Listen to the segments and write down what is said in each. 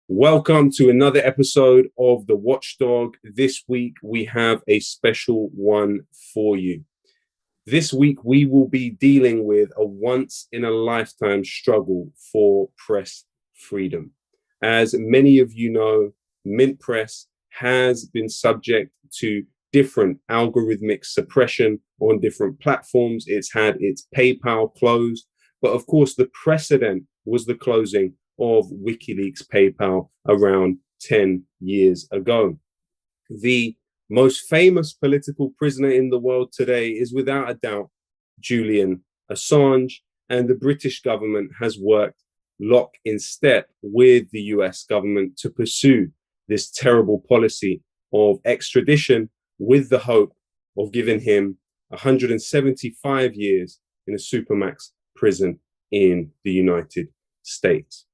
Welcome to another episode of the Watchdog. This week we have a special one for you. This week we will be dealing with a once-in-a-lifetime struggle for press freedom. As many of you know, Mint Press has been subject to different algorithmic suppression on different platforms. It's had its PayPal closed, but of course the precedent was the closing of WikiLeaks PayPal around 10 years ago. The most famous political prisoner in the world today is without a doubt Julian Assange, and the British government has worked lock in step with the US government to pursue this terrible policy of extradition with the hope of giving him 175 years in a supermax prison in the United States.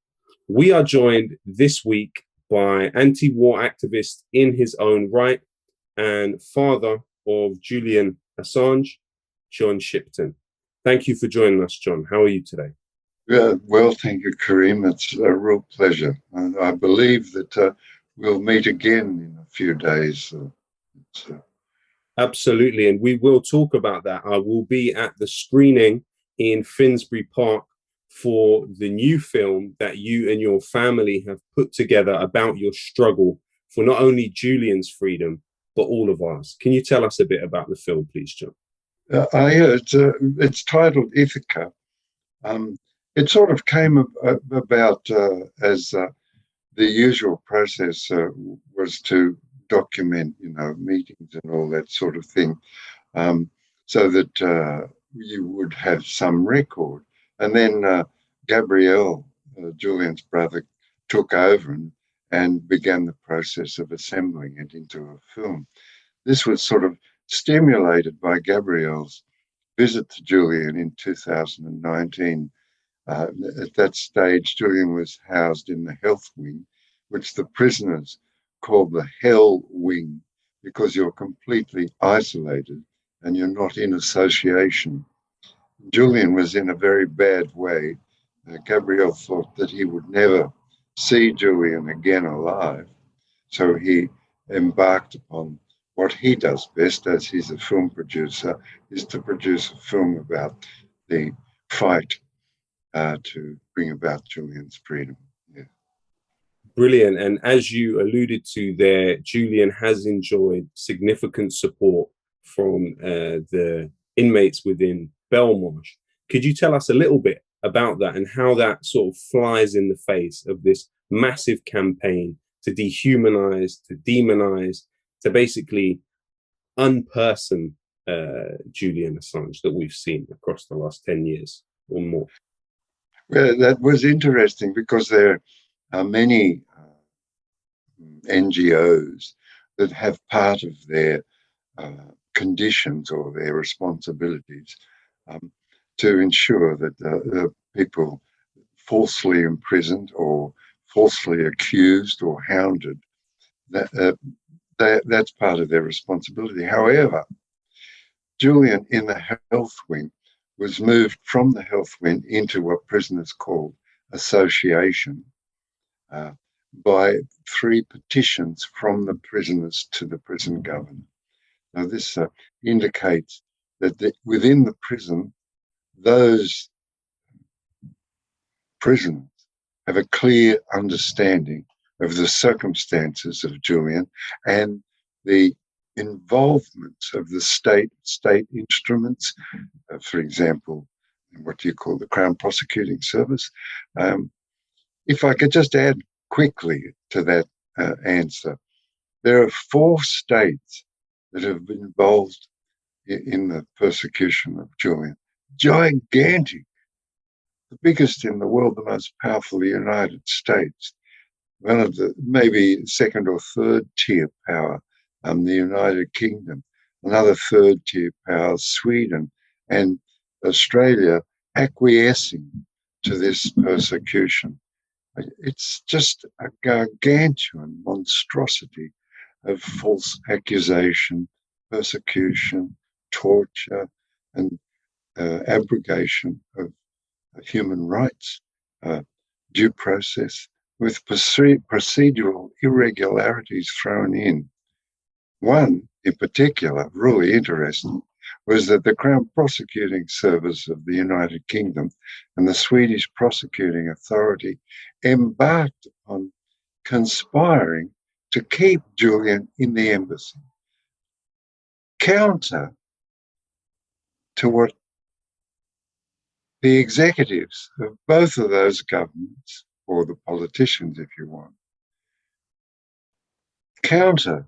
We are joined this week by anti-war activist in his own right and father of Julian Assange, John Shipton. Thank you for joining us, John. How are you today? Well, thank you, Kareem. It's a real pleasure. And I believe that we'll meet again in a few days. Absolutely, and we will talk about that. I will be at the screening in Finsbury Park for the new film that you and your family have put together about your struggle for not only Julian's freedom, but all of ours. Can you tell us a bit about the film, please, John? It's titled Ithaca. It sort of came about as the usual process was to document, meetings and all that sort of thing, so that you would have some record. And then Gabriel, Julian's brother, took over and began the process of assembling it into a film. This was sort of stimulated by Gabriel's visit to Julian in 2019. At that stage, Julian was housed in the health wing, which the prisoners called the hell wing, because you're completely isolated and you're not in association. Julian was in a very bad way. Gabriel thought that he would never see Julian again alive. So he embarked upon what he does best, as he's a film producer, is to produce a film about the fight to bring about Julian's freedom. Yeah. Brilliant. And as you alluded to there, Julian has enjoyed significant support from the inmates within Belmarsh. Could you tell us a little bit about that and how that sort of flies in the face of this massive campaign to dehumanize, to demonize, to basically unperson Julian Assange that we've seen across the last 10 years or more? Well, that was interesting because there are many NGOs that have part of their conditions or their responsibilities to ensure that the people falsely imprisoned or falsely accused or hounded, that's part of their responsibility. However, Julian in the health wing was moved from the health wing into what prisoners called association by 3 petitions from the prisoners to the prison governor. Now, this indicates that within the prison, those prisoners have a clear understanding of the circumstances of Julian and the involvement of the state instruments, for example, what you call the Crown Prosecuting Service. If I could just add quickly to that answer, there are 4 states that have been involved in the persecution of Julian. Gigantic. The biggest in the world, the most powerful, the United States. One of the maybe second or third tier power, the United Kingdom. Another third tier power, Sweden, and Australia acquiescing to this persecution. It's just a gargantuan monstrosity of false accusation, persecution, torture, and abrogation of human rights, due process, with procedural irregularities thrown in. One, in particular, really interesting, was that the Crown Prosecuting Service of the United Kingdom and the Swedish Prosecuting Authority embarked upon conspiring to keep Julian in the embassy, counter to what the executives of both of those governments, or the politicians if you want, counter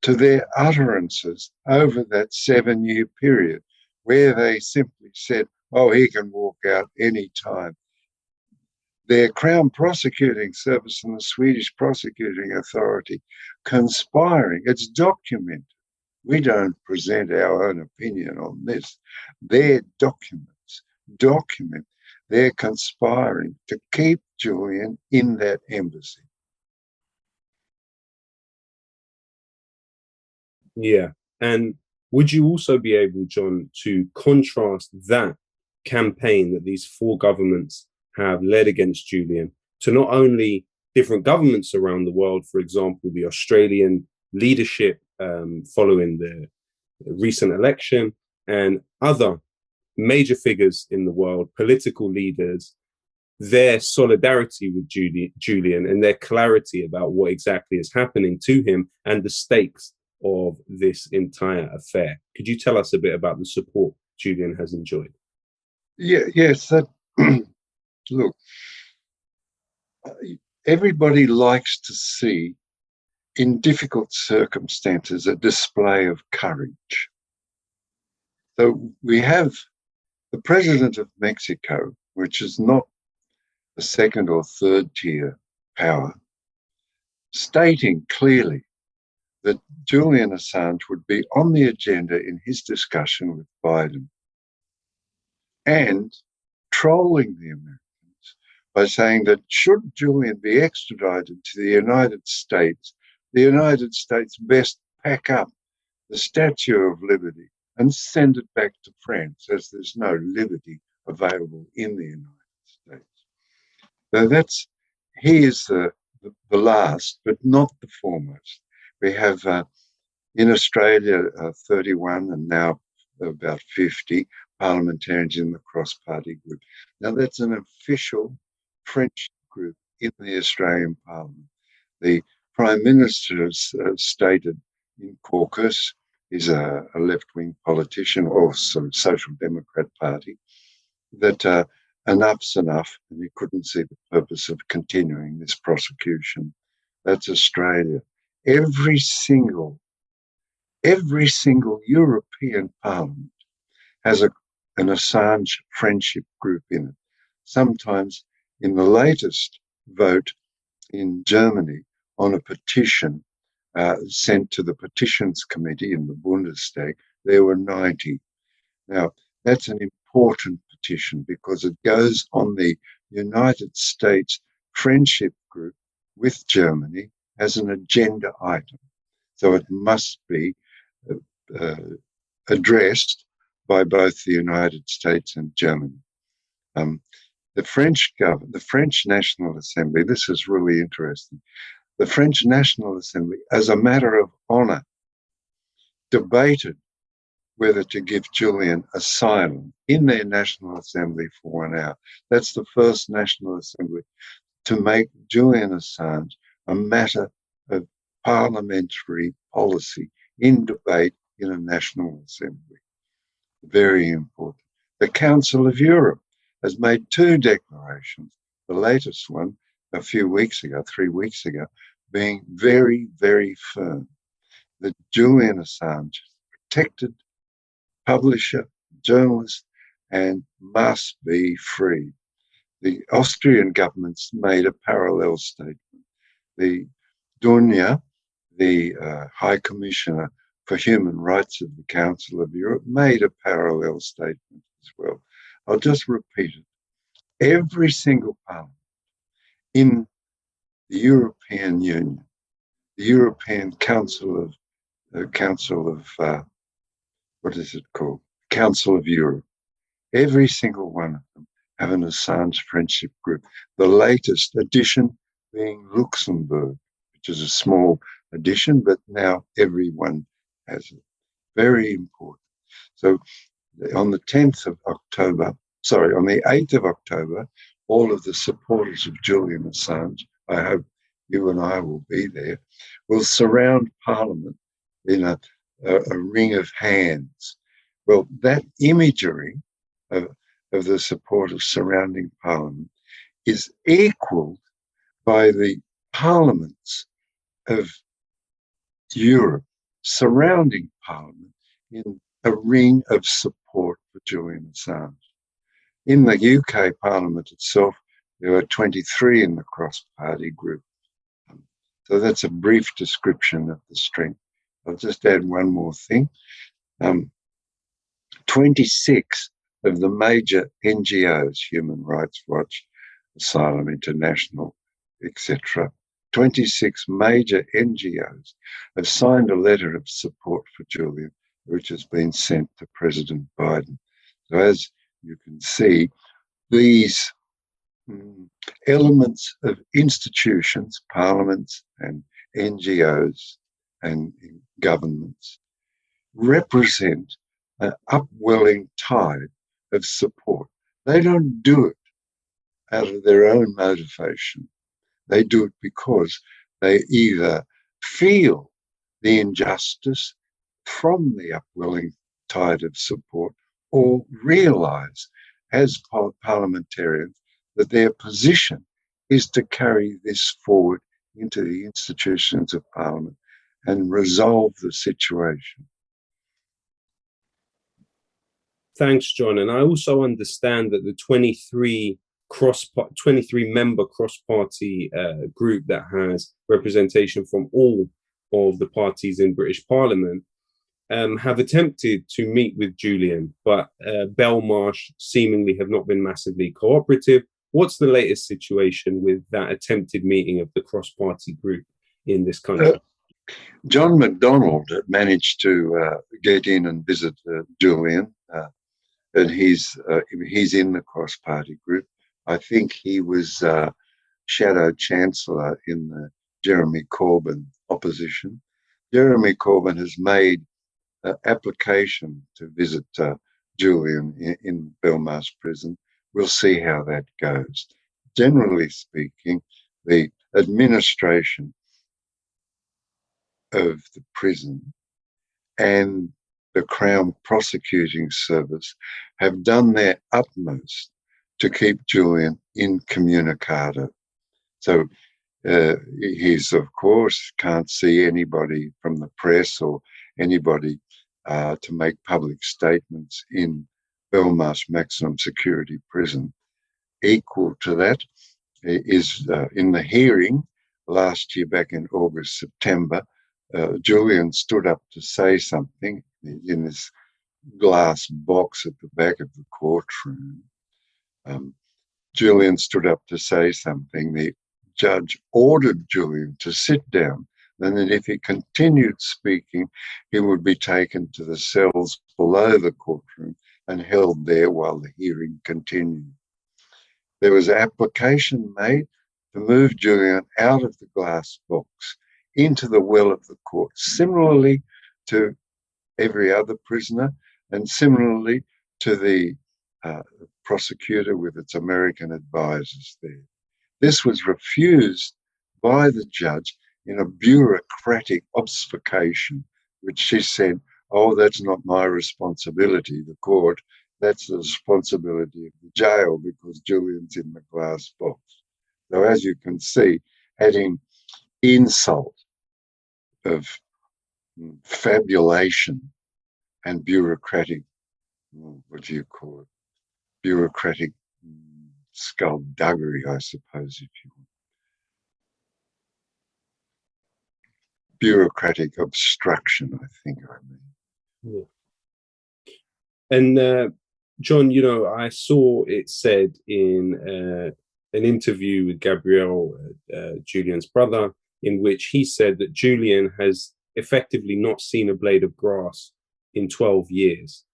to their utterances over that 7-year period where they simply said, oh, he can walk out any time. Their Crown Prosecuting Service and the Swedish Prosecuting Authority conspiring, it's documented. We don't present our own opinion on this. Their documents document they're conspiring to keep Julian in that embassy. Yeah. And would you also be able, John, to contrast that campaign that these four governments have led against Julian to not only different governments around the world, for example, the Australian leadership following the recent election, and other major figures in the world, political leaders, their solidarity with Julian and their clarity about what exactly is happening to him and the stakes of this entire affair. Could you tell us a bit about the support Julian has enjoyed? Yes. Look, everybody likes to see in difficult circumstances a display of courage. So we have the president of Mexico, which is not a second or third tier power, stating clearly that Julian Assange would be on the agenda in his discussion with Biden, and trolling the Americans by saying that should Julian be extradited to the United States best pack up the Statue of Liberty and send it back to France, as there's no liberty available in the United States. So he is the last, but not the foremost. We have in Australia 31 and now about 50 parliamentarians in the cross-party group. Now that's an official French group in the Australian Parliament. The Prime Minister has stated in caucus, he's a left-wing politician or some Social Democrat Party, that enough's enough, and he couldn't see the purpose of continuing this prosecution. That's Australia. Every single European parliament has an Assange friendship group in it. Sometimes in the latest vote in Germany on a petition sent to the petitions committee in the Bundestag, there were 90. Now, that's an important petition because it goes on the United States friendship group with Germany as an agenda item. So it must be addressed by both the United States and Germany. The French National Assembly, this is really interesting. The French National Assembly, as a matter of honour, debated whether to give Julian asylum in their National Assembly for 1 hour. That's the first National Assembly to make Julian Assange a matter of parliamentary policy in debate in a National Assembly. Very important. The Council of Europe has made 2 declarations, the latest one a few weeks ago, 3 weeks ago, being very, very firm that Julian Assange is a protected publisher, journalist, and must be free. The Austrian government's made a parallel statement. The Dunya, the High Commissioner for Human Rights of the Council of Europe, made a parallel statement as well. I'll just repeat it. Every single parliament in the European Union, the European Council of what is it called? Council of Europe. Every single one of them have an Assange friendship group. The latest addition being Luxembourg, which is a small addition, but now everyone has it. Very important. So on the 10th of October, on the 8th of October, all of the supporters of Julian Assange, I hope you and I will be there, will surround Parliament in a ring of hands. Well, that imagery of the supporters surrounding Parliament is equalled by the parliaments of Europe surrounding Parliament in a ring of support for Julian Assange. In the UK Parliament itself, there were 23 in the cross-party group. So that's a brief description of the strength. I'll just add one more thing. 26 of the major NGOs, Human Rights Watch, Asylum International, etc., 26 major NGOs have signed a letter of support for Julian, which has been sent to President Biden. So as you can see, these elements of institutions, parliaments and NGOs and governments represent an upwelling tide of support. They don't do it out of their own motivation. They do it because they either feel the injustice from the upwelling tide of support or realise as parliamentarians that their position is to carry this forward into the institutions of Parliament and resolve the situation. Thanks, John. And I also understand that the 23 member cross-party group that has representation from all of the parties in British Parliament have attempted to meet with Julian, but Belmarsh seemingly have not been massively cooperative. What's the latest situation with that attempted meeting of the cross-party group in this country? John McDonnell managed to get in and visit Julian, and he's in the cross-party group. I think he was Shadow Chancellor in the Jeremy Corbyn opposition. Jeremy Corbyn has made application to visit Julian in Belmarsh prison. We'll see how that goes. Generally speaking, the administration of the prison and the Crown Prosecuting Service have done their utmost to keep Julian incommunicado. So he's, of course, can't see anybody from the press or anybody to make public statements in Belmarsh Maximum Security Prison. Equal to that is in the hearing last year, back in August, September, Julian stood up to say something in this glass box at the back of the courtroom. Julian stood up to say something. The judge ordered Julian to sit down, and that if he continued speaking, he would be taken to the cells below the courtroom and held there while the hearing continued. There was an application made to move Julian out of the glass box into the well of the court, similarly to every other prisoner and similarly to the prosecutor with its American advisors there. This was refused by the judge in a bureaucratic obfuscation, which she said, "Oh, that's not my responsibility, the court. That's the responsibility of the jail because Julian's in the glass box." So as you can see, adding insult of fabulation and bureaucratic, what do you call it? Bureaucratic skullduggery, I suppose, if you want. Bureaucratic obstruction, I think I mean. Yeah. And John, you know, I saw it said in an interview with Gabriel, Julian's brother, in which he said that Julian has effectively not seen a blade of grass in 12 years.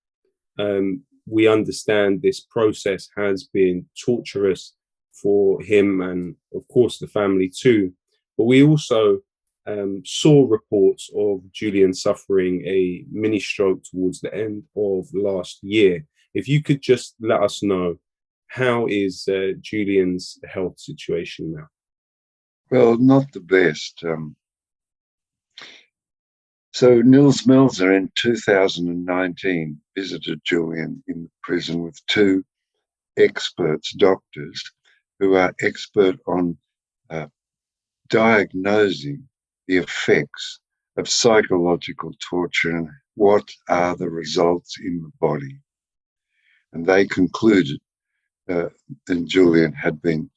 We understand this process has been torturous for him and, of course, the family too. But we also saw reports of Julian suffering a mini stroke towards the end of last year. If you could just let us know, how is Julian's health situation now? Well, not the best. So Nils Melzer in 2019 visited Julian in the prison with two experts, doctors, who are expert on diagnosing the effects of psychological torture and what are the results in the body. And they concluded that Julian had been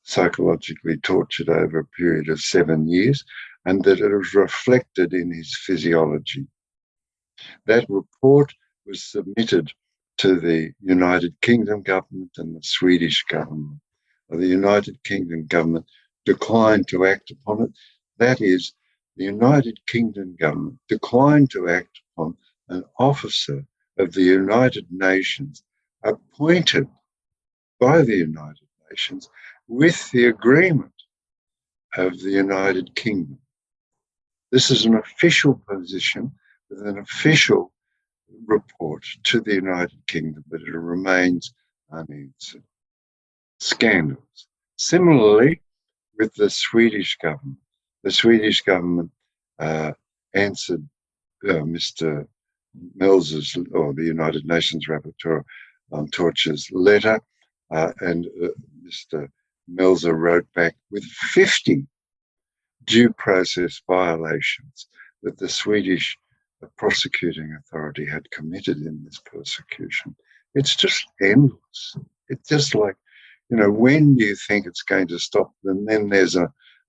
psychologically tortured over a period of 7 years, and that it was reflected in his physiology. That report was submitted to the United Kingdom government and the Swedish government. The United Kingdom government declined to act upon it. That is, the United Kingdom government declined to act upon an officer of the United Nations appointed by the United Nations with the agreement of the United Kingdom. This is an official position with an official report to the United Kingdom, but it remains unanswered. Scandals. Similarly, with the Swedish government. The Swedish government answered Mr. Melzer's, or the United Nations Rapporteur on Torture's letter, and Mr. Melzer wrote back with 50 due process violations that the Swedish prosecuting authority had committed in this persecution. It's just endless. It's just like, you know, when do you think it's going to stop? And then there's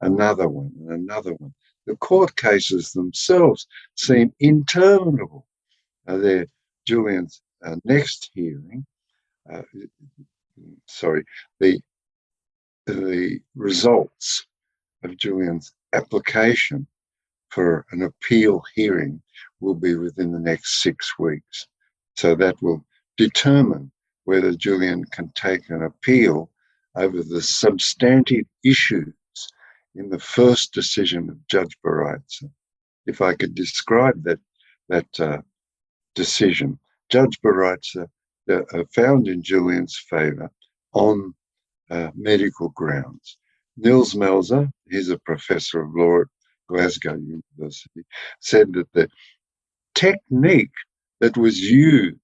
another one and another one. The court cases themselves seem interminable. Julian's next hearing, the results of Julian's application for an appeal hearing will be within the next 6 weeks. So that will determine whether Julian can take an appeal over the substantive issues in the first decision of Judge Bareitze. If I could describe that decision, Judge Bareitze found in Julian's favour on medical grounds. Nils Melzer, he's a professor of law at Glasgow University, said that the technique that was used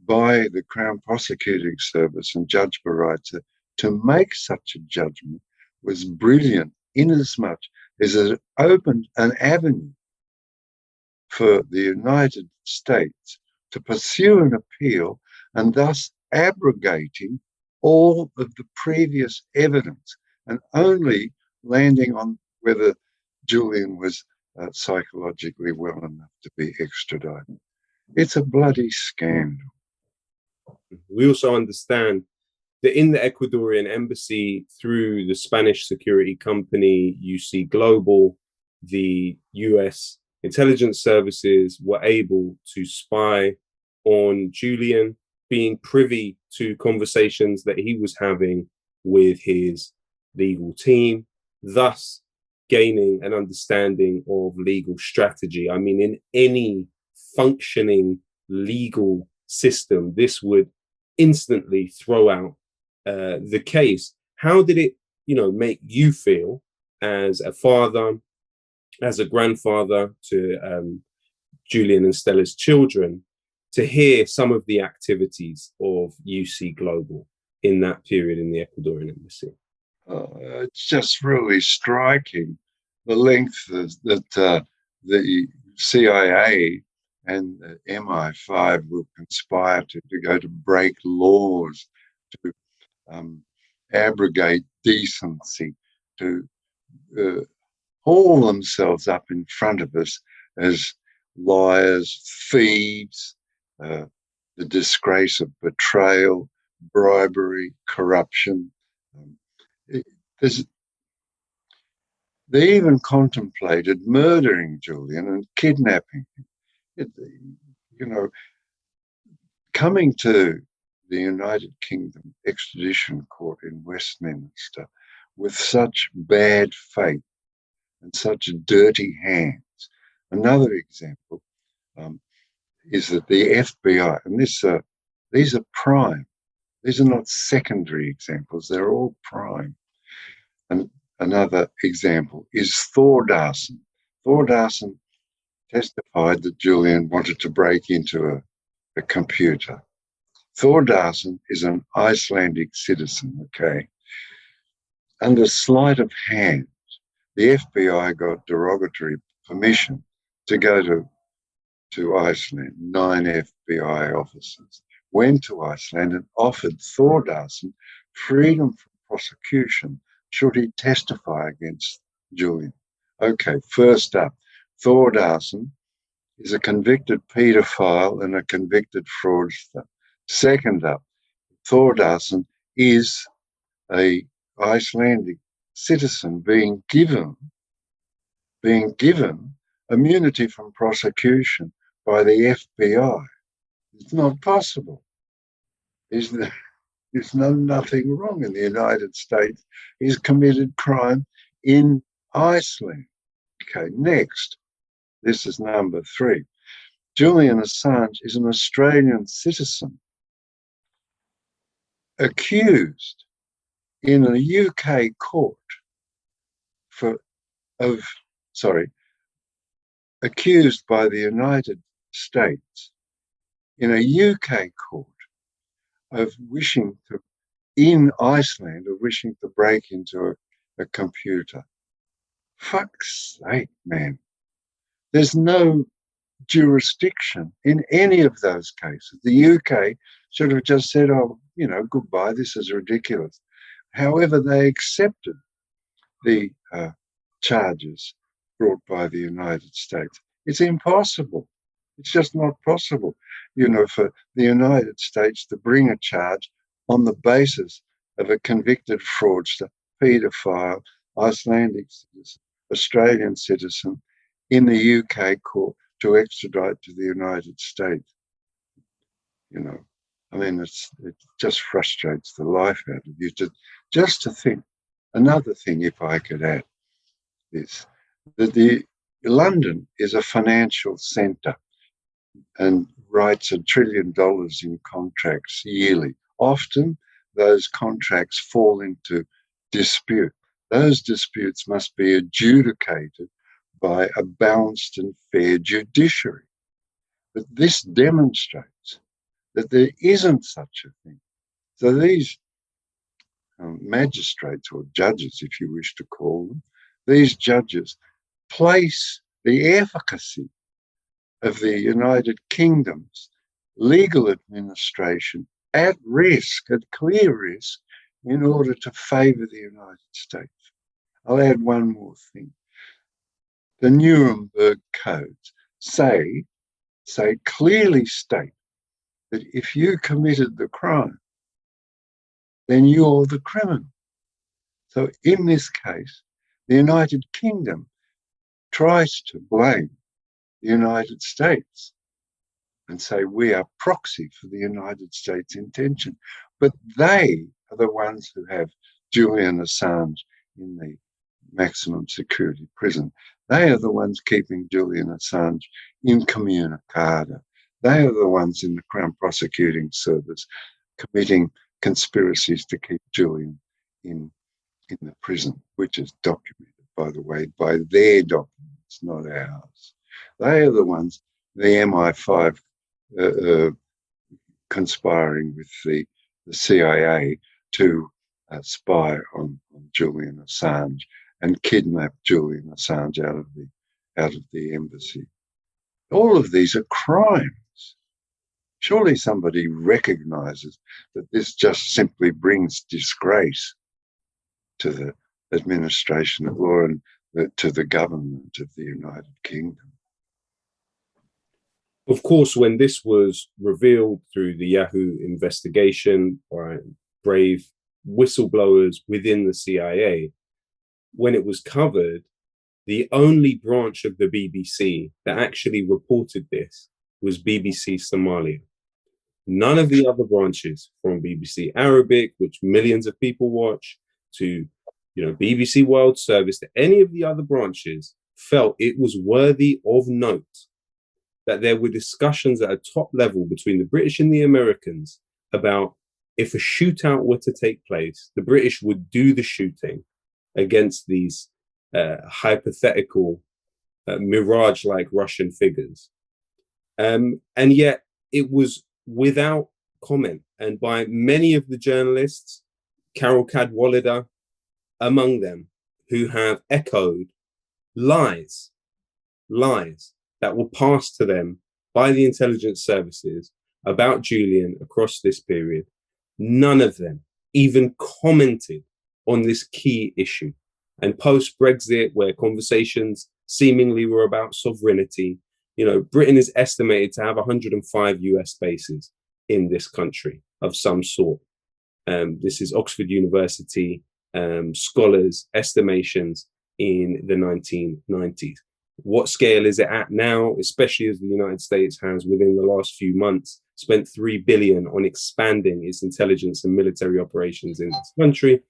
by the Crown Prosecuting Service and Judge Bareitze to make such a judgment was brilliant, inasmuch as it opened an avenue for the United States to pursue an appeal and thus abrogating all of the previous evidence and only landing on whether Julian was psychologically well enough to be extradited. It's a bloody scandal. We also understand that in the Ecuadorian embassy, through the Spanish security company UC Global, the US intelligence services were able to spy on Julian, being privy to conversations that he was having with his legal team, thus gaining an understanding of legal strategy. I mean, in any functioning legal system, this would instantly throw out the case. How did it, make you feel as a father, as a grandfather to Julian and Stella's children, to hear some of the activities of UC Global in that period in the Ecuadorian embassy? It's just really striking the length that the CIA and the MI5 will conspire to go to break laws, to abrogate decency, to haul themselves up in front of us as liars, thieves, the disgrace of betrayal, bribery, corruption. They even contemplated murdering Julian and kidnapping him. Coming to the United Kingdom extradition court in Westminster with such bad faith and such dirty hands. Another example is that the FBI, and these are prime, these are not secondary examples, they're all prime. And another example is Thordarson. Thordarson testified that Julian wanted to break into a computer. Thordarson is an Icelandic citizen, okay? Under sleight of hand, the FBI got derogatory permission to go to Iceland. 9 FBI officers went to Iceland and offered Thordarson freedom from prosecution should he testify against Julian. Okay, first up, Thordarson is a convicted paedophile and a convicted fraudster. Second up, Thordarson is a Icelandic citizen being given immunity from prosecution by the FBI. It's not possible. There's nothing wrong in the United States. He's committed crime in Iceland. Okay, next. This is number 3. Julian Assange is an Australian citizen accused in a UK court accused by the United States in a UK court of wishing to, in Iceland, of wishing to break into a computer. Fuck's sake, man. There's no jurisdiction in any of those cases. The UK should have just said, oh, goodbye, this is ridiculous. However, they accepted the charges brought by the United States. It's impossible. It's just not possible, for the United States to bring a charge on the basis of a convicted fraudster, paedophile, Icelandic citizen, Australian citizen in the UK court to extradite to the United States. It just frustrates the life out of you just to think. Another thing, if I could add, is that London is a financial centre and writes $1 trillion in contracts yearly. Often those contracts fall into dispute. Those disputes must be adjudicated by a balanced and fair judiciary. But this demonstrates that there isn't such a thing. So these magistrates or judges, if you wish to call them, these judges place the efficacy of the United Kingdom's legal administration at risk, at clear risk, in order to favour the United States. I'll add one more thing. The Nuremberg codes clearly state that if you committed the crime, then you're the criminal. So in this case, the United Kingdom tries to blame the United States and say we are proxy for the United States' intention. But they are the ones who have Julian Assange in the maximum security prison. They are the ones keeping Julian Assange incommunicado. They are the ones in the Crown Prosecuting Service committing conspiracies to keep Julian in the prison, which is documented, by the way, by their documents, not ours. They are the ones, the MI5 conspiring with the CIA to spy on Julian Assange and kidnap Julian Assange out of the embassy. All of these are crimes. Surely somebody recognises that this just simply brings disgrace to the administration of law and to the government of the United Kingdom. Of course, when this was revealed through the Yahoo investigation by brave whistleblowers within the CIA, when it was covered, the only branch of the BBC that actually reported this was BBC Somalia. None of the other branches, from BBC Arabic, which millions of people watch, to BBC World Service, to any of the other branches, felt it was worthy of note that there were discussions at a top level between the British and the Americans about if a shootout were to take place, the British would do the shooting against these hypothetical mirage-like Russian figures. And yet it was without comment. And by many of the journalists, Carol Cadwalader among them, who have echoed lies that were passed to them by the intelligence services about Julian across this period, none of them even commented on this key issue. And post-Brexit, where conversations seemingly were about sovereignty, Britain is estimated to have 105 US bases in this country of some sort. This is Oxford University scholars' estimations in the 1990s. What scale is it at now, especially as the United States has, within the last few months, spent $3 billion on expanding its intelligence and military operations in this country?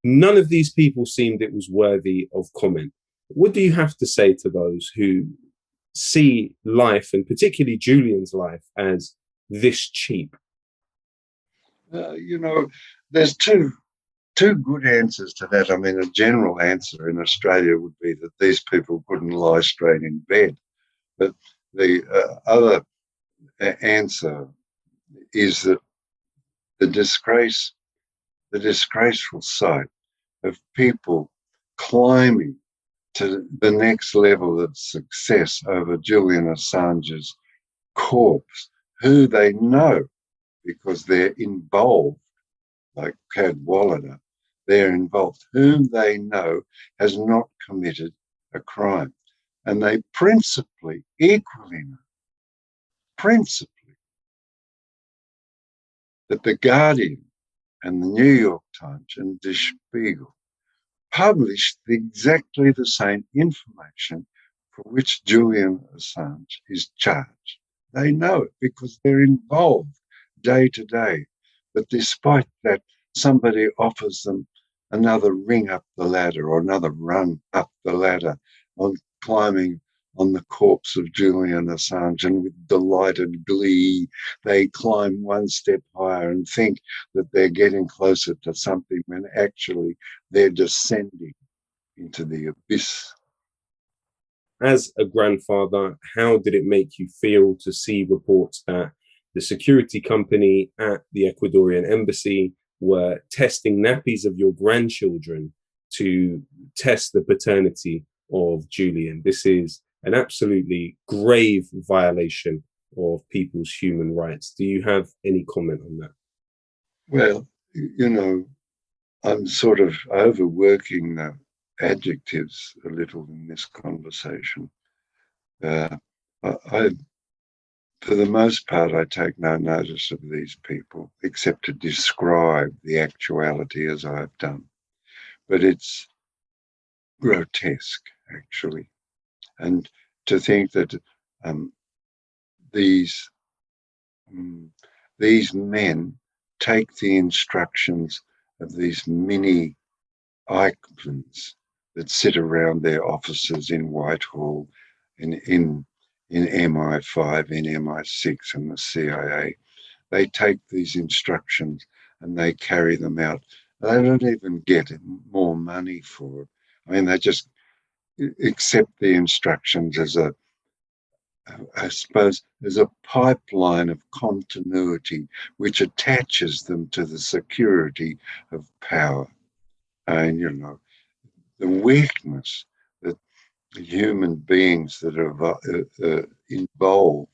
None of these people seemed it was worthy of comment. What do you have to say to those who see life, and particularly Julian's life, as this cheap? There's two good answers to that. I mean, a general answer in Australia would be that these people couldn't lie straight in bed. But the other answer is that the disgraceful sight of people climbing to the next level of success over Julian Assange's corpse, who they know because they're involved, like Cadwalader, they're involved, whom they know has not committed a crime. And they principally, equally know, that The Guardian and the New York Times and Der Spiegel published exactly the same information for which Julian Assange is charged. They know it because they're involved day to day. But despite that, somebody offers them another ring up the ladder or another rung up the ladder on climbing on the corpse of Julian Assange, and with delighted glee, they climb one step higher and think that they're getting closer to something when actually they're descending into the abyss. As a grandfather, how did it make you feel to see reports that the security company at the Ecuadorian embassy were testing nappies of your grandchildren to test the paternity of Julian? This is an absolutely grave violation of people's human rights. Do you have any comment on that? Well, I'm sort of overworking the adjectives a little in this conversation. For the most part, I take no notice of these people except to describe the actuality as I've done. But it's grotesque, actually. And to think that these men take the instructions of these mini icons that sit around their offices in Whitehall, in MI5, in MI6 and the CIA. They take these instructions and they carry them out. They don't even get more money for it. I mean, they just accept the instructions as I suppose, as a pipeline of continuity which attaches them to the security of power. And, the weakness that the human beings that are involved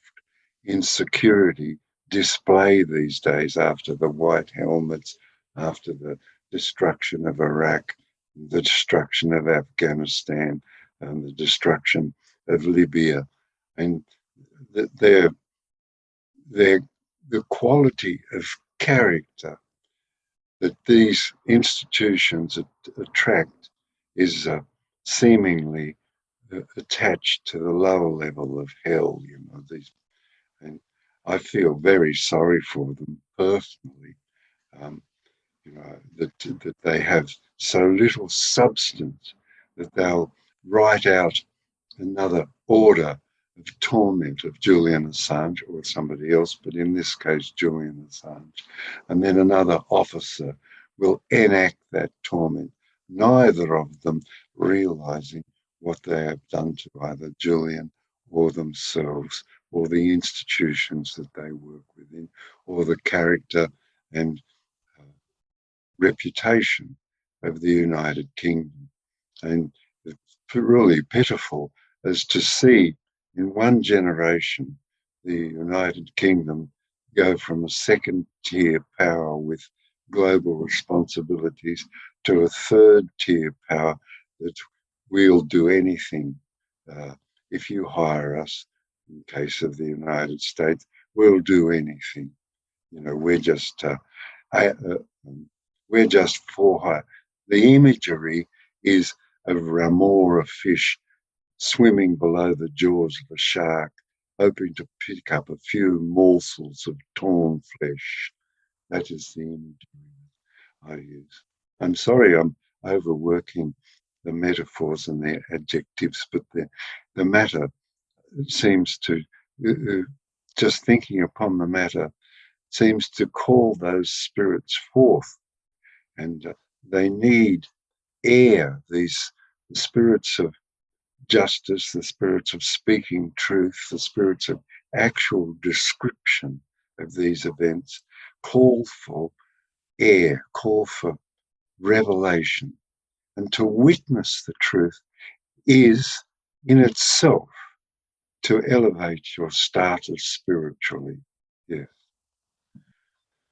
in security display these days after the white helmets, after the destruction of Iraq, the destruction of Afghanistan, and the destruction of Libya. And the quality of character that these institutions attract is seemingly attached to the lower level of hell. I feel very sorry for them personally. Um, that they have so little substance that they'll write out another order of torment of Julian Assange or somebody else, but in this case, Julian Assange. And then another officer will enact that torment, neither of them realizing what they have done to either Julian or themselves or the institutions that they work within or the character and reputation of the United Kingdom. And it's really pitiful as to see in one generation the United Kingdom go from a second tier power with global responsibilities to a third tier power that we'll do anything. If you hire us, in case of the United States, we'll do anything. We're just we're just for hire. The imagery is of Ramora fish swimming below the jaws of a shark, hoping to pick up a few morsels of torn flesh. That is the imagery I use. I'm sorry I'm overworking the metaphors and the adjectives, but the matter seems to, just thinking upon the matter, seems to call those spirits forth. And they need air, these spirits of justice, the spirits of speaking truth, the spirits of actual description of these events, call for air, call for revelation. And to witness the truth is in itself to elevate your status spiritually. Yes.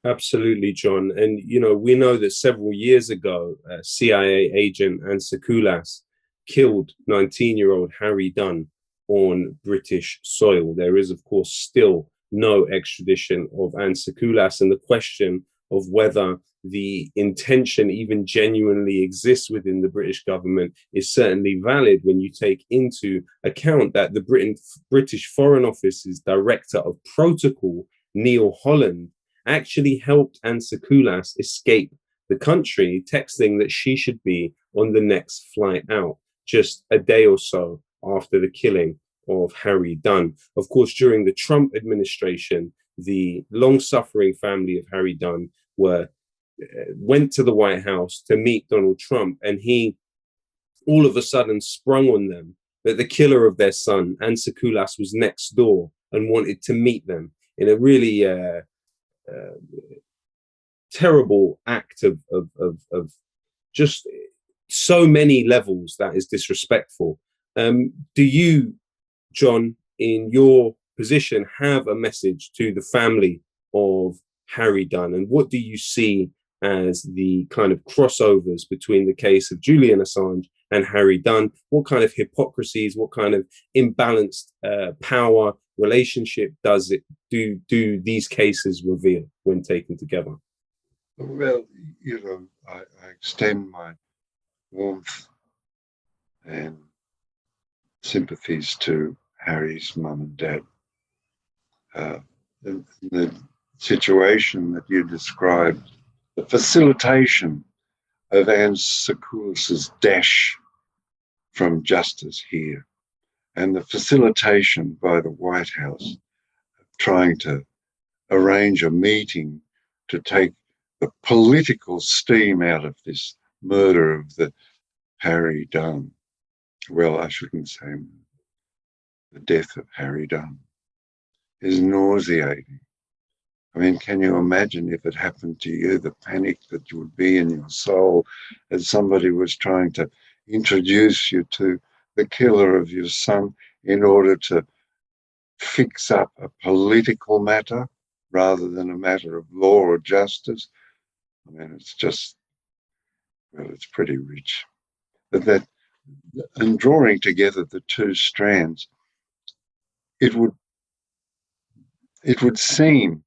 Absolutely, John. And, we know that several years ago, CIA agent Ansa Koulas killed 19-year-old Harry Dunn on British soil. There is, of course, still no extradition of Ansa Koulas. And the question of whether the intention even genuinely exists within the British government is certainly valid when you take into account that the British Foreign Office's Director of Protocol, Neil Holland, actually helped Ansa Koulas escape the country, texting that she should be on the next flight out just a day or so after the killing of Harry Dunn. Of course, during the Trump administration, the long-suffering family of Harry Dunn went to the White House to meet Donald Trump, and he all of a sudden sprung on them that the killer of their son, Ansa Koulas, was next door and wanted to meet them in a really terrible act of just so many levels that is disrespectful. Do you, John, in your position, have a message to the family of Harry Dunn? And what do you see as the kind of crossovers between the case of Julian Assange and Harry Dunn? What kind of hypocrisies, what kind of imbalanced power relationship do these cases reveal when taken together? Well, I extend my warmth and sympathies to Harry's mum and dad. The situation that you described, the facilitation of Ansa Koulas's dash from justice here, and the facilitation by the White House trying to arrange a meeting to take the political steam out of this murder of the Harry Dunn. Well, I shouldn't say the death of Harry Dunn is nauseating. I mean, can you imagine if it happened to you, the panic that you would be in your soul as somebody was trying to introduce you to the killer of your son in order to fix up a political matter rather than a matter of law or justice? I mean, it's just, well, it's pretty rich. And drawing together the two strands, it would seem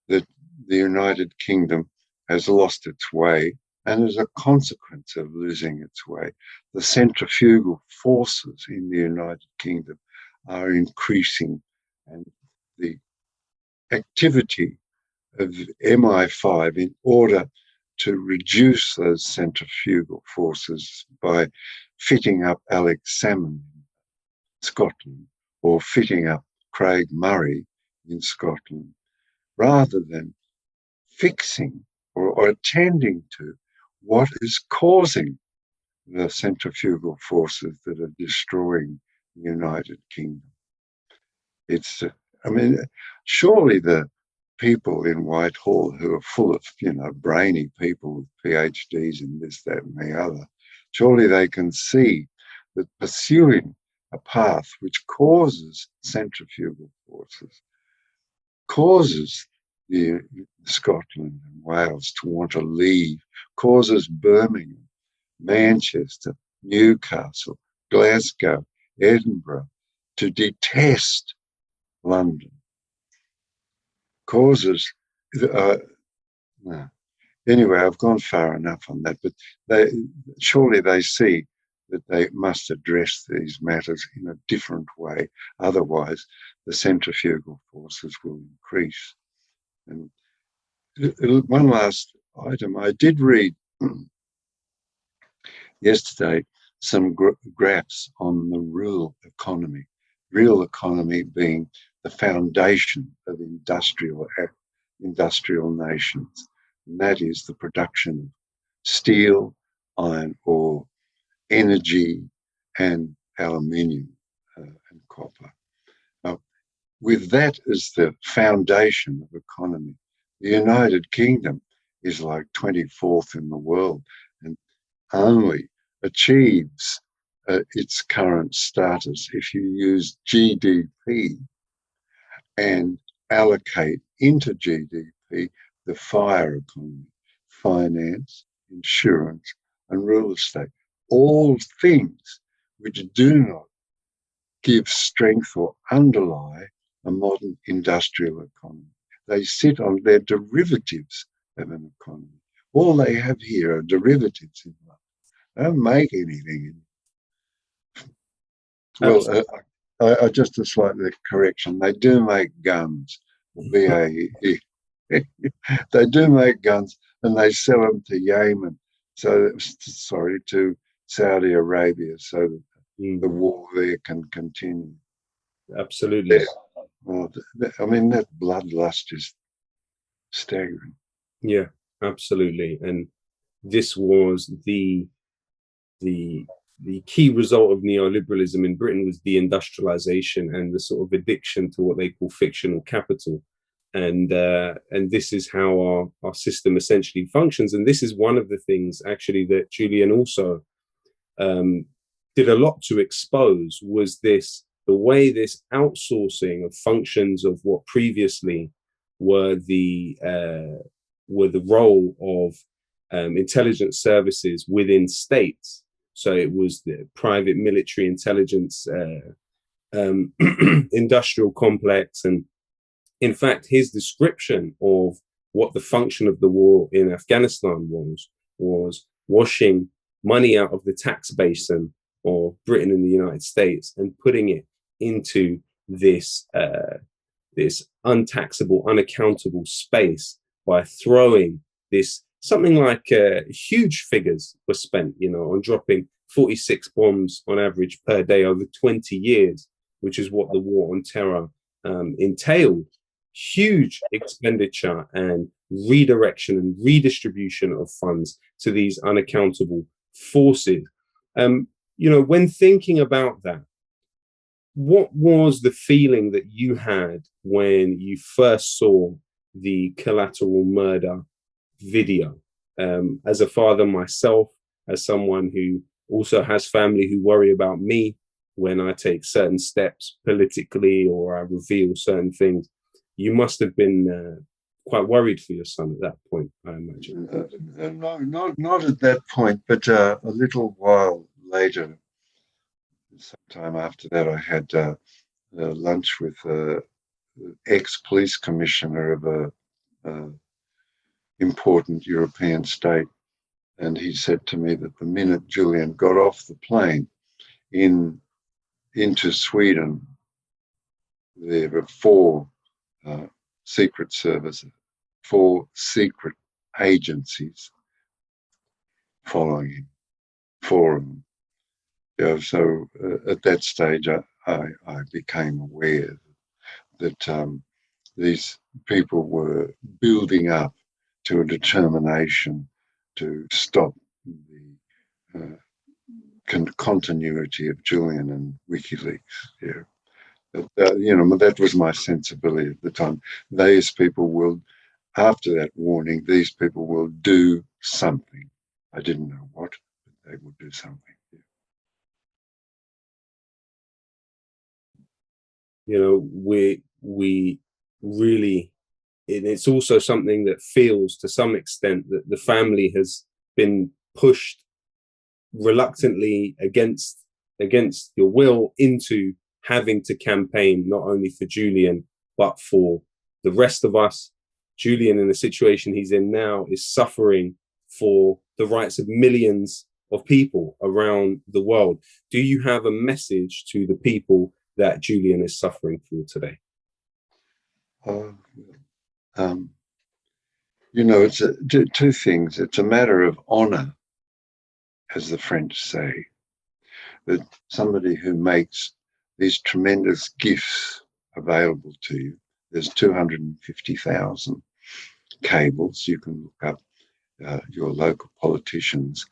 that the United Kingdom has lost its way, and as a consequence of losing its way, the centrifugal forces in the United Kingdom are increasing, and the activity of MI5 in order to reduce those centrifugal forces by fitting up Alex Salmond in Scotland or fitting up Craig Murray in Scotland, rather than fixing or attending to what is causing the centrifugal forces that are destroying the United Kingdom. It's, I mean, surely the people in Whitehall who are full of, brainy people with PhDs in this, that, and the other, surely they can see that pursuing a path which causes centrifugal forces, causes Scotland and Wales to want to leave, causes Birmingham, Manchester, Newcastle, Glasgow, Edinburgh to detest London, causes no. Anyway, I've gone far enough on that, but surely they see that they must address these matters in a different way. Otherwise, the centrifugal forces will increase. And one last item, I did read yesterday some graphs on the real economy being the foundation of industrial nations. And that is the production of steel, iron ore, energy, and aluminium and copper. Now, with that as the foundation of economy, the United Kingdom is like 24th in the world and only achieves its current status if you use GDP and allocate into GDP the fire economy, finance, insurance, and real estate, all things which do not give strength or underlie a modern industrial economy. They sit on their derivatives of an economy. All they have here are derivatives in life. They don't make anything. Well, I just a slight correction. They do make guns, BAE. They do make guns, and they sell them to Yemen. To Saudi Arabia, so that the war there can continue. Absolutely. I mean, that bloodlust is staggering. Yeah, absolutely. And this was the key result of neoliberalism in Britain was deindustrialization and the sort of addiction to what they call fictional capital. And this is how our system essentially functions. And this is one of the things actually that Julian also did a lot to expose, was the way this outsourcing of functions of what previously were the role of intelligence services within states. So it was the private military intelligence industrial complex. And in fact, his description of what the function of the war in Afghanistan was washing money out of the tax basin of Britain and the United States and putting it into this untaxable, unaccountable space by throwing this, something like huge figures were spent, on dropping 46 bombs on average per day over 20 years, which is what the war on terror entailed. Huge expenditure and redirection and redistribution of funds to these unaccountable forces. When thinking about that, what was the feeling that you had when you first saw the collateral murder video? As a father myself, as someone who also has family who worry about me when I take certain steps politically or I reveal certain things, you must have been quite worried for your son at that point, I imagine. No, not at that point, but a little while later, sometime after that, I had lunch with the ex-police commissioner of a important European state, and he said to me that the minute Julian got off the plane into Sweden, there were 4 Secret Service, 4 secret agencies following him, 4 of them. So at that stage, I became aware that these people were building up to a determination to stop the continuity of Julian and WikiLeaks. Yeah. That was my sensibility at the time. These people will, after that warning, these people will do something. I didn't know what, but they will do something. Yeah. We really, it's also something that feels to some extent that the family has been pushed reluctantly against your will into having to campaign not only for Julian but for the rest of us. Julian, in the situation he's in now, is suffering for the rights of millions of people around the world. Do you have a message to the people that Julian is suffering for today? It's two things. It's a matter of honour, as the French say, that somebody who makes these tremendous gifts available to you. There's 250,000 cables. You can look up your local politicians.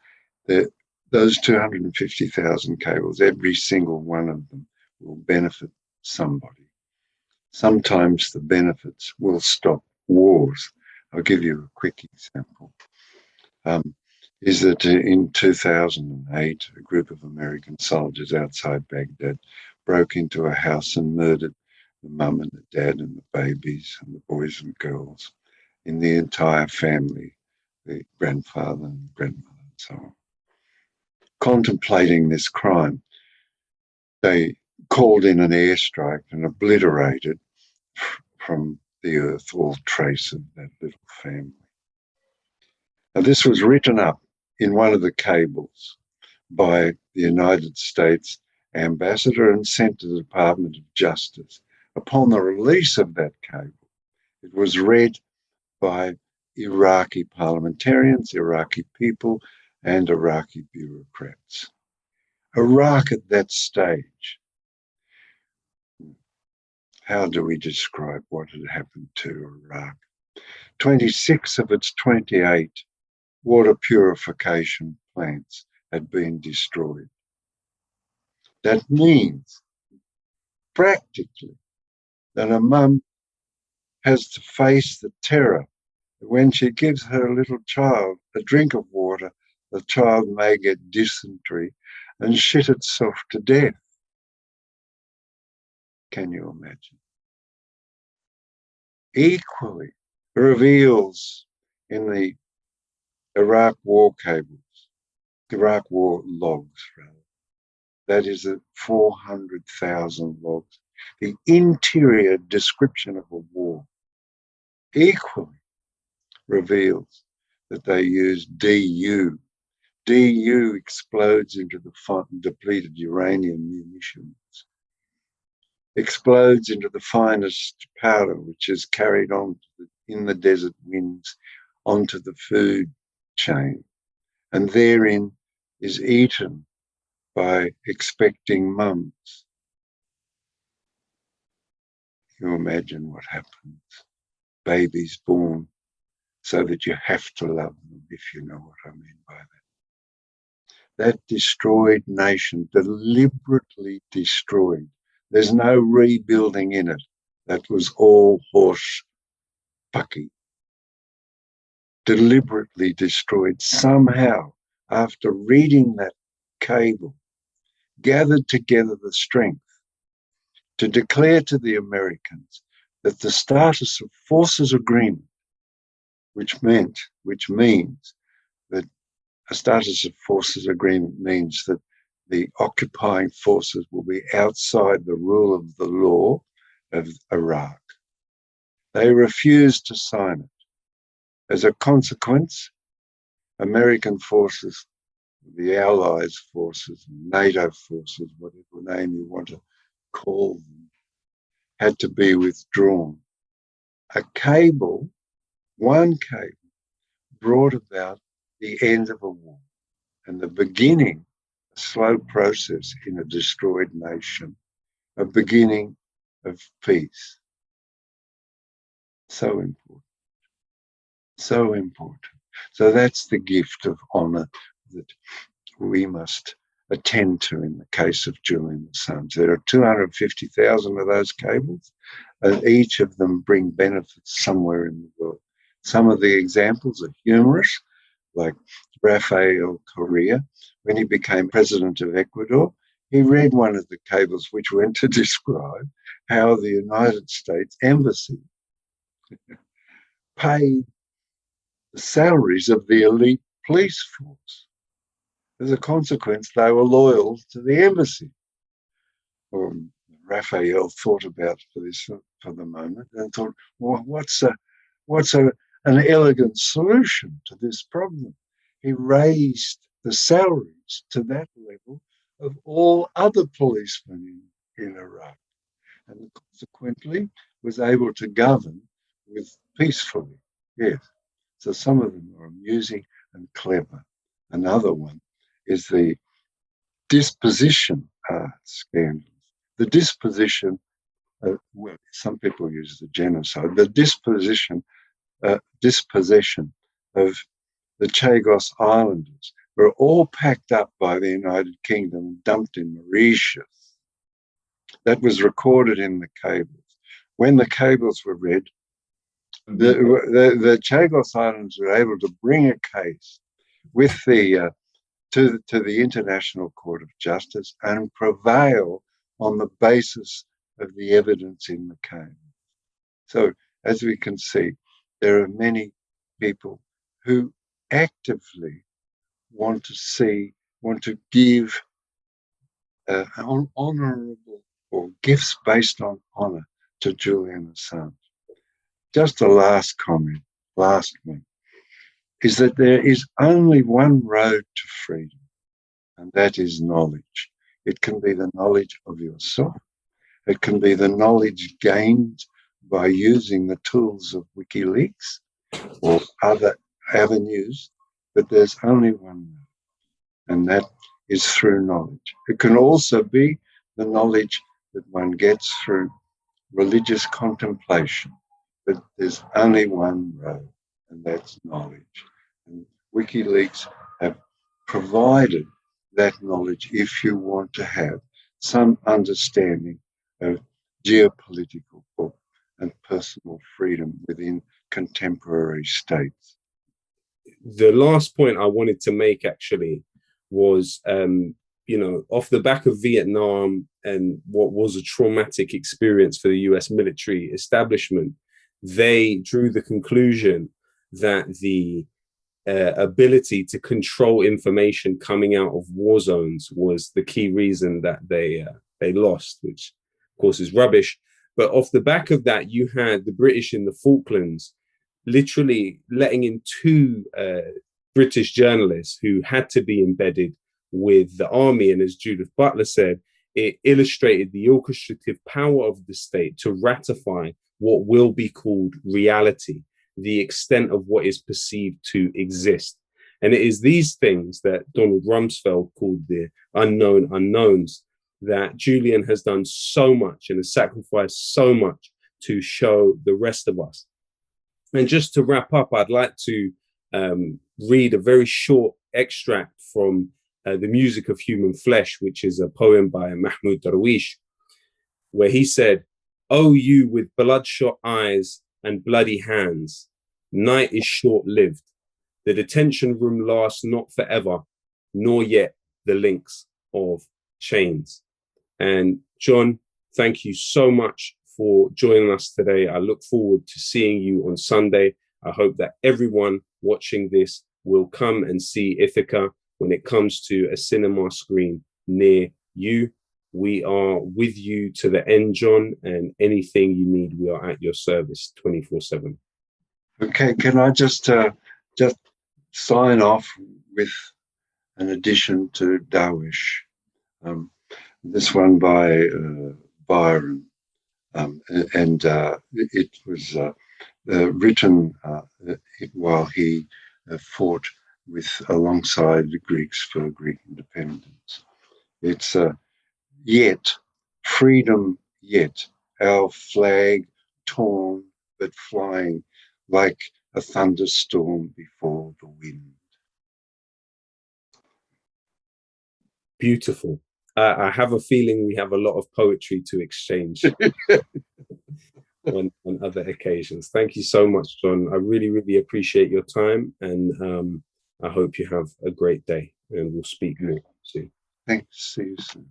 Those 250,000 cables, every single one of them will benefit somebody. Sometimes the benefits will stop wars. I'll give you a quick example. Is that in 2008, a group of American soldiers outside Baghdad broke into a house and murdered the mum and the dad and the babies and the boys and girls in the entire family, the grandfather and grandmother and so on. Contemplating this crime, they called in an airstrike and obliterated from the earth all trace of that little family. Now, this was written up in one of the cables by the United States ambassador and sent to the Department of Justice. Upon the release of that cable, it was read by Iraqi parliamentarians, Iraqi people, and Iraqi bureaucrats. Iraq at that stage, how do we describe what had happened to Iraq? 26 of its 28 water purification plants had been destroyed. That means, practically, that a mum has to face the terror that when she gives her little child a drink of water, the child may get dysentery and shit itself to death. Can you imagine? Equally reveals in the Iraq war cables, Iraq war logs, rather. That is 400,000 logs. The interior description of a war equally reveals that they use DU. DU explodes into the depleted uranium munitions, explodes into the finest powder, which is carried on in the desert winds onto the food chain, and therein is eaten by expecting mums. You imagine what happens. Babies born so that you have to love them, if you know what I mean by that. That destroyed nation, deliberately destroyed. There's no rebuilding in it. That was all horse pucky. Deliberately destroyed. Somehow, after reading that cable, gathered together the strength to declare to the Americans that the status of forces agreement, which means that a status of forces agreement means that the occupying forces will be outside the rule of the law of Iraq. They refused to sign it. As a consequence, American forces, the Allies forces, NATO forces, whatever name you want to call them, had to be withdrawn. a cable, one cable, brought about the end of a war and the beginning, a slow process in a destroyed nation, a beginning of peace. So important. So important. So that's the gift of honour that we must attend to in the case of Julian Assange. There are 250,000 of those cables, and each of them bring benefits somewhere in the world. Some of the examples are humorous, like Rafael Correa. When he became president of Ecuador, he read one of the cables which went to describe how the United States Embassy paid the salaries of the elite police force. As a consequence, they were loyal to the embassy. Raphael thought about this for the moment and thought, well, what's an elegant solution to this problem? He raised the salaries to that level of all other policemen in Iraq, and consequently was able to govern with peacefully. Yes. So some of them are amusing and clever. Another one is the disposition scandals. The disposition, well, some people use the genocide, the dispossession of the Chagos Islanders were all packed up by the United Kingdom and dumped in Mauritius. That was recorded in the cables. When the cables were read, the Chagos Islanders were able to bring a case with the to the International Court of Justice and prevail on the basis of the evidence in the case. So, as we can see, there are many people who actively want to give honourable or gifts based on honour to Julian Assange. Just a last comment, last one, is that there is only one road to freedom, and that is knowledge. It can be the knowledge of yourself. It can be the knowledge gained by using the tools of WikiLeaks or other avenues, but there's only one road, and that is through knowledge. It can also be the knowledge that one gets through religious contemplation, but there's only one road, and that's knowledge. And WikiLeaks have provided that knowledge if you want to have some understanding of geopolitical and personal freedom within contemporary states. The last point I wanted to make actually was, off the back of Vietnam and what was a traumatic experience for the US military establishment, they drew the conclusion that the ability to control information coming out of war zones was the key reason that they lost, which of course is rubbish. But off the back of that, you had the British in the Falklands literally letting in two British journalists who had to be embedded with the army. And as Judith Butler said, it illustrated the orchestrative power of the state to ratify what will be called reality, the extent of what is perceived to exist. And it is these things that Donald Rumsfeld called the unknown unknowns that Julian has done so much and has sacrificed so much to show the rest of us. And just to wrap up, I'd like to read a very short extract from The Music of Human Flesh, which is a poem by Mahmoud Darwish, where he said, "Oh, you with bloodshot eyes and bloody hands, night is short-lived. The detention room lasts not forever, nor yet the links of chains." And John, thank you so much for joining us today. I look forward to seeing you on Sunday. I hope that everyone watching this will come and see Ithaca when it comes to a cinema screen near you. We are with you to the end, John, and anything you need, we are at your service 24/7. Okay, can I just sign off with an addition to Darwish? This one by Byron, and it was written while he fought alongside the Greeks for Greek independence. It's yet, freedom yet, our flag torn but flying like a thunderstorm before the wind. Beautiful. I have a feeling we have a lot of poetry to exchange on other occasions. Thank you so much, John. I really, really appreciate your time, and I hope you have a great day, and we'll speak more soon. Thanks. See you soon.